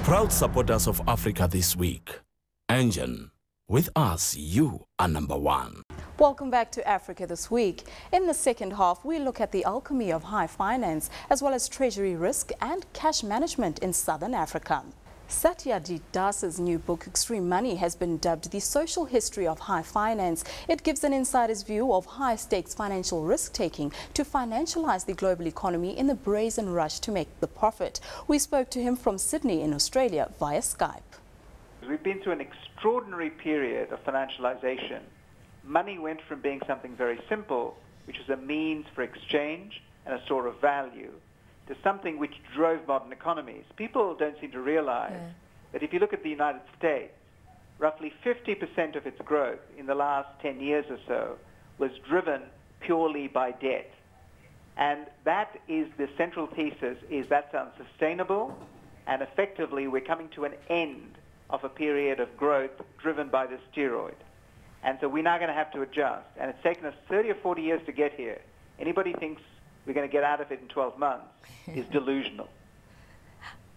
Proud supporters of Africa this week. Engine, with us, you are number one. Welcome back to Africa This Week. In the second half, we look at the alchemy of high finance, as well as treasury risk and cash management in Southern Africa. Satyajit Das's new book, Extreme Money, has been dubbed the social history of high finance. It gives an insider's view of high-stakes financial risk-taking to financialize the global economy in the brazen rush to make the profit. We spoke to him from Sydney in Australia via Skype. We've been through an extraordinary period of financialization. Money went from being something very simple, which was a means for exchange and a store of value, to something which drove modern economies. People don't seem to realize that if you look at the United States, roughly 50% of its growth in the last 10 years or so was driven purely by debt. And that is the central thesis, is that's unsustainable, and effectively we're coming to an end of a period of growth driven by the steroid. And so we're now going to have to adjust. And it's taken us 30 or 40 years to get here. Anybody thinks we're going to get out of it in 12 months is delusional.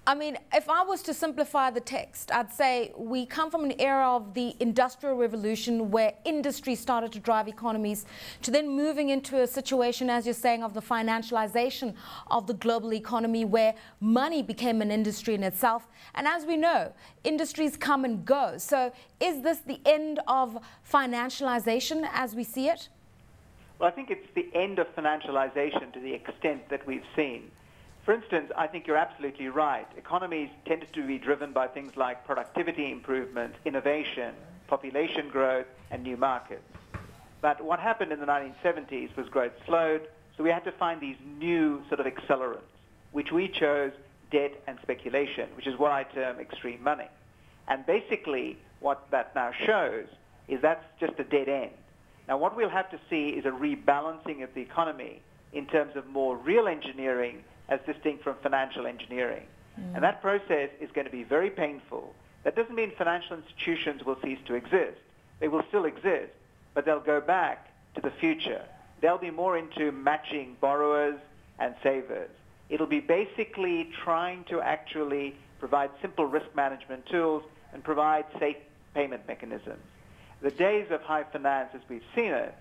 I mean, if I was to simplify the text, I'd say we come from an era of the Industrial Revolution where industry started to drive economies, to then moving into a situation, as you're saying, of the financialization of the global economy where money became an industry in itself. And as we know, industries come and go. So is this the end of financialization as we see it? Well, I think it's the end of financialization to the extent that we've seen. For instance, I think you're absolutely right. Economies tended to be driven by things like productivity improvement, innovation, population growth, and new markets. But what happened in the 1970s was growth slowed, so we had to find these new sort of accelerants, which we chose debt and speculation, which is what I term extreme money. And basically, what that now shows is that's just a dead end. Now, what we'll have to see is a rebalancing of the economy in terms of more real engineering as distinct from financial engineering. And that process is going to be very painful. That doesn't mean financial institutions will cease to exist. They will still exist, but they'll go back to the future. They'll be more into matching borrowers and savers. It'll be basically trying to actually provide simple risk management tools and provide safe payment mechanisms. The days of high finance as we've seen it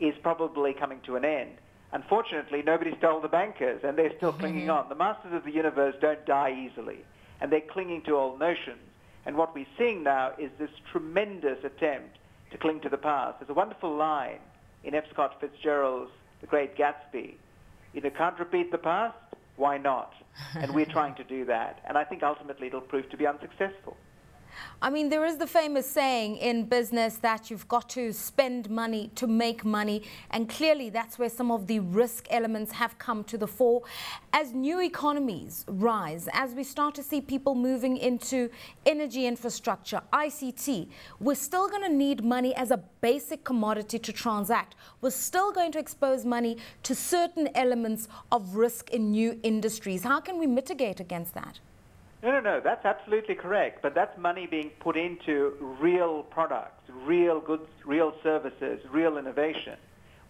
is probably coming to an end. Unfortunately, nobody stole the bankers, and they're still clinging on. The masters of the universe don't die easily, and they're clinging to old notions. And what we're seeing now is this tremendous attempt to cling to the past. There's a wonderful line in F. Scott Fitzgerald's The Great Gatsby. You can't repeat the past? Why not? And we're trying to do that. And I think ultimately it'll prove to be unsuccessful. I mean, there is the famous saying in business that you've got to spend money to make money, and clearly that's where some of the risk elements have come to the fore. As new economies rise, as we start to see people moving into energy infrastructure, ICT, we're still going to need money as a basic commodity to transact. We're still going to expose money to certain elements of risk in new industries. How can we mitigate against that? No, that's absolutely correct. But that's money being put into real products, real goods, real services, real innovation.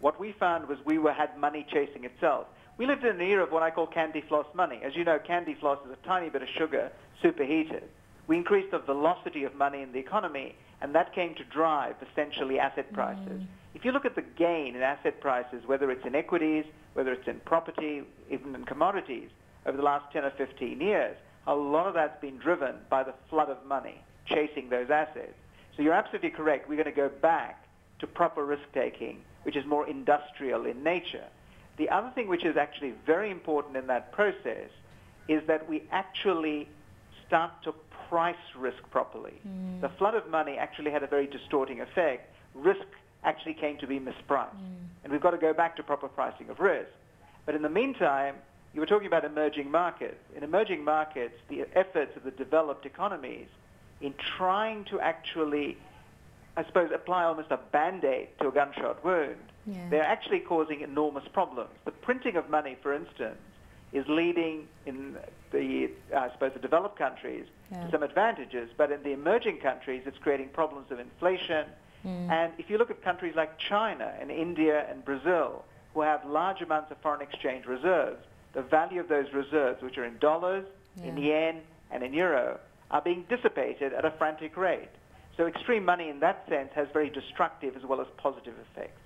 What we found was had money chasing itself. We lived in an era of what I call candy floss money. As you know, candy floss is a tiny bit of sugar superheated. We increased the velocity of money in the economy, and that came to drive essentially asset prices. If you look at the gain in asset prices, whether it's in equities, whether it's in property, even in commodities, over the last 10 or 15 years, a lot of that's been driven by the flood of money chasing those assets. So you're absolutely correct. We're going to go back to proper risk-taking, which is more industrial in nature. The other thing which is actually very important in that process is that we actually start to price risk properly. The flood of money actually had a very distorting effect. Risk actually came to be mispriced. And we've got to go back to proper pricing of risk. But in the meantime, you were talking about emerging markets. In emerging markets, the efforts of the developed economies in trying to actually, I suppose, apply almost a Band-Aid to a gunshot wound, they're actually causing enormous problems. The printing of money, for instance, is leading in the, I suppose, the developed countries to some advantages, but in the emerging countries, it's creating problems of inflation. And if you look at countries like China and India and Brazil, who have large amounts of foreign exchange reserves, the value of those reserves, which are in dollars, in yen, and in euro, are being dissipated at a frantic rate. So extreme money in that sense has very destructive as well as positive effects.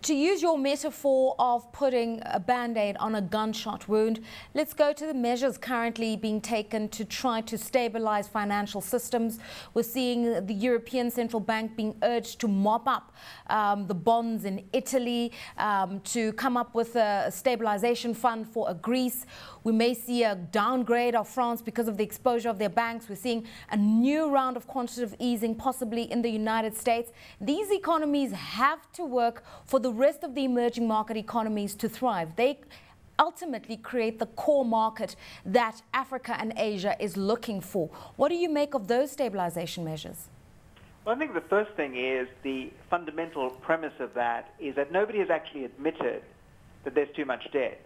To use your metaphor of putting a Band-Aid on a gunshot wound, let's go to the measures currently being taken to try to stabilize financial systems. We're seeing the European Central Bank being urged to mop up the bonds in Italy, to come up with a stabilization fund for Greece. We may see a downgrade of France because of the exposure of their banks. We're seeing a new round of quantitative easing possibly in the United States. These economies have to work for the rest of the emerging market economies to thrive. They ultimately create the core market that Africa and Asia is looking for. What do you make of those stabilization measures? Well, I think the first thing is the fundamental premise of that is that nobody has actually admitted that there's too much debt.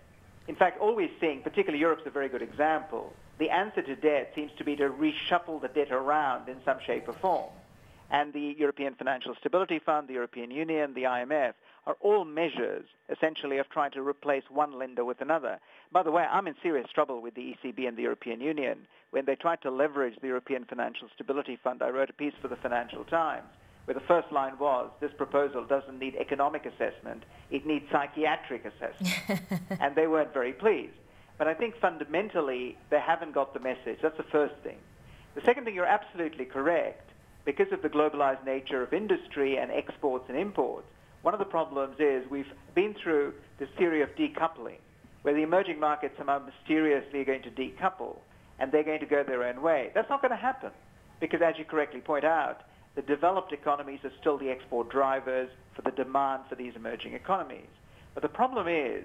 In fact, all we're seeing, particularly Europe's a very good example, the answer to debt seems to be to reshuffle the debt around in some shape or form. And the European Financial Stability Fund, the European Union, the IMF are all measures, essentially, of trying to replace one lender with another. By the way, I'm in serious trouble with the ECB and the European Union. When they tried to leverage the European Financial Stability Fund, I wrote a piece for the Financial Times where the first line was, this proposal doesn't need economic assessment, it needs psychiatric assessment. And they weren't very pleased. But I think fundamentally, they haven't got the message. That's the first thing. The second thing, you're absolutely correct. Because of the globalized nature of industry and exports and imports, one of the problems is we've been through this theory of decoupling, where the emerging markets somehow mysteriously are going to decouple, and they're going to go their own way. That's not going to happen, because as you correctly point out, the developed economies are still the export drivers for the demand for these emerging economies. But the problem is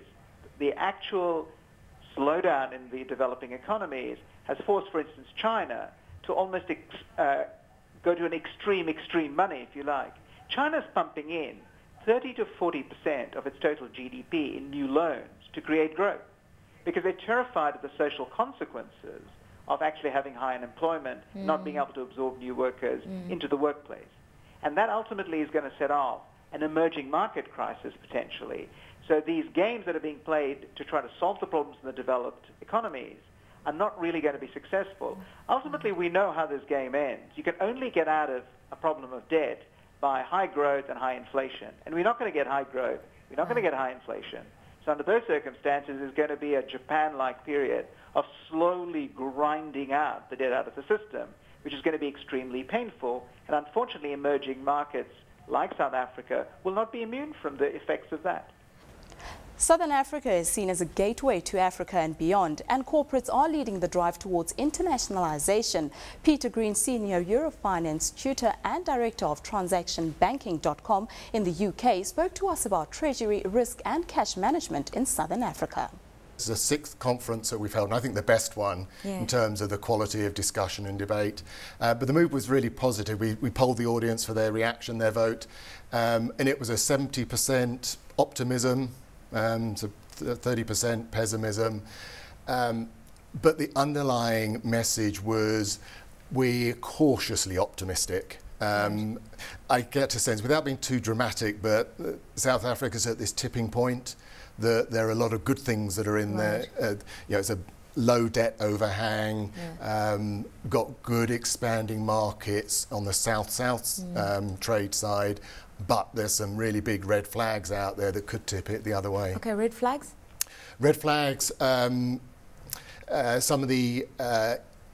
the actual slowdown in the developing economies has forced, for instance, China to almost go to an extreme money, if you like. China's pumping in 30 to 40% of its total GDP in new loans to create growth because they're terrified of the social consequences of actually having high unemployment, not being able to absorb new workers into the workplace. And that ultimately is going to set off an emerging market crisis potentially. So these games that are being played to try to solve the problems in the developed economies are not really going to be successful. Ultimately, we know how this game ends. You can only get out of a problem of debt by high growth and high inflation. And we're not going to get high growth. We're not going to get high inflation. So under those circumstances, there's going to be a Japan-like period of slowly grinding out the debt out of the system, which is going to be extremely painful. And unfortunately, emerging markets like South Africa will not be immune from the effects of that. Southern Africa is seen as a gateway to Africa and beyond, and corporates are leading the drive towards internationalization. Peter Green, Senior Eurofinance Tutor and Director of TransactionBanking.com in the UK, spoke to us about Treasury, risk and cash management in Southern Africa. It's the 6th conference that we've held, and I think the best one in terms of the quality of discussion and debate. But the mood was really positive. We polled the audience for their reaction, their vote, and it was a 70% optimism, so 30% pessimism. But the underlying message was we're cautiously optimistic. I get a sense, without being too dramatic, but South Africa's at this tipping point. There are a lot of good things that are in there. It's a low debt overhang, got good expanding markets on the south-south trade side, but there's some really big red flags out there that could tip it the other way. Okay, red flags? Red flags, some of the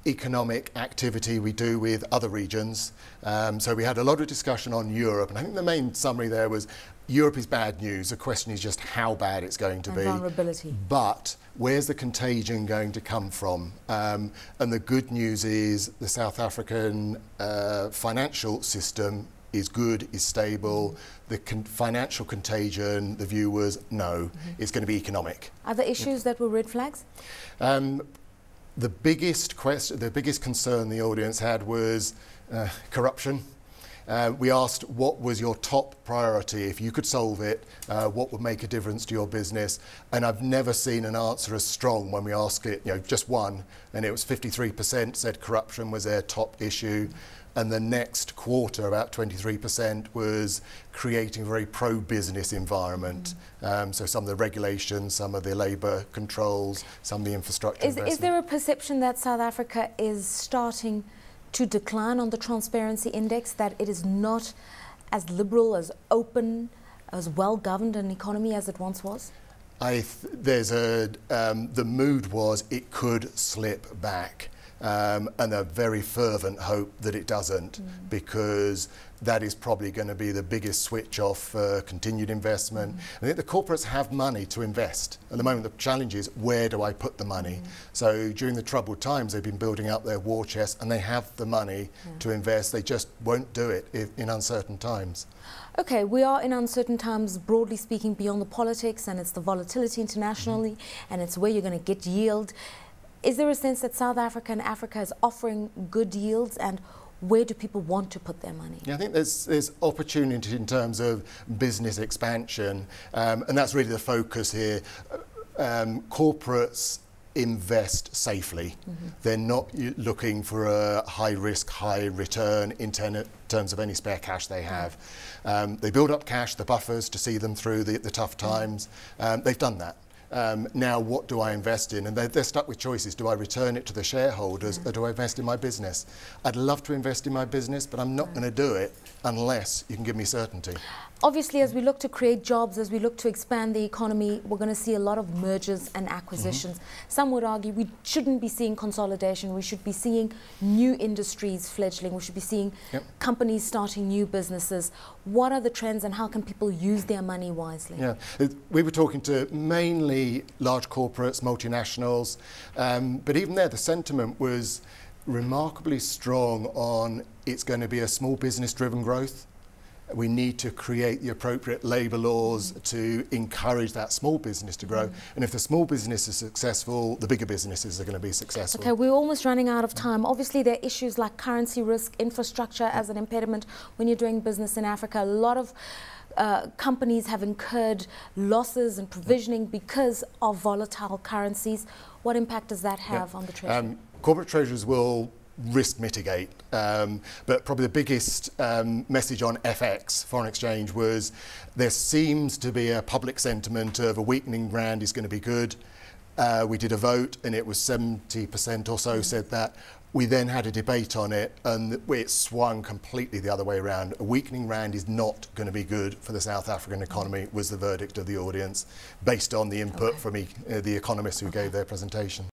economic activity we do with other regions. So we had a lot of discussion on Europe, and I think the main summary there was Europe is bad news. The question is just how bad it's going to be. Vulnerability. But where's the contagion going to come from? And the good news is the South African financial system is good, is stable. The financial contagion, the view was no, it's going to be economic. Other issues that were red flags? The biggest concern the audience had was corruption. We asked what was your top priority. If you could solve it, what would make a difference to your business? And I've never seen an answer as strong when we ask it, just one, and it was 53% said corruption was their top issue. And the next quarter, about 23%, was creating a very pro-business environment. So some of the regulations, some of the labour controls, some of the infrastructure investment. Is there a perception that South Africa is starting to decline on the transparency index, that it is not as liberal, as open, as well-governed an economy as it once was? The mood was it could slip back. And a very fervent hope that it doesn't, because that is probably going to be the biggest switch off for continued investment. I think the corporates have money to invest. At the moment, the challenge is, where do I put the money? So during the troubled times, they've been building up their war chest, and they have the money to invest. They just won't do it in uncertain times. Okay, we are in uncertain times, broadly speaking, beyond the politics, and it's the volatility internationally, and it's where you're going to get yield. Is there a sense that South Africa and Africa is offering good yields, and where do people want to put their money? Yeah, I think there's opportunity in terms of business expansion, and that's really the focus here. Corporates invest safely. They're not looking for a high risk, high return in terms of any spare cash they have. They build up cash, the buffers, to see them through the tough times. They've done that. Now, what do I invest in? And they're stuck with choices. Do I return it to the shareholders, or do I invest in my business? I'd love to invest in my business, but I'm not going to do it unless you can give me certainty. Obviously, as we look to create jobs, as we look to expand the economy, we're going to see a lot of mergers and acquisitions. Some would argue we shouldn't be seeing consolidation. We should be seeing new industries fledgling. We should be seeing companies starting new businesses. What are the trends, and how can people use their money wisely? Yeah, we were talking to mainly large corporates, multinationals, but even there, the sentiment was remarkably strong on it's going to be a small business-driven growth. We need to create the appropriate labour laws to encourage that small business to grow. And if the small business is successful, the bigger businesses are going to be successful. Okay, we're almost running out of time. Obviously, there are issues like currency risk, infrastructure as an impediment when you're doing business in Africa. A lot of companies have incurred losses and provisioning because of volatile currencies. What impact does that have on the Treasury? Corporate treasurers will risk mitigate, but probably the biggest message on FX, foreign exchange, was there seems to be a public sentiment of a weakening rand is going to be good. We did a vote, and it was 70% or so said that. We then had a debate on it, and it swung completely the other way around. A weakening rand is not going to be good for the South African economy, was the verdict of the audience, based on the input from the economists who gave their presentation.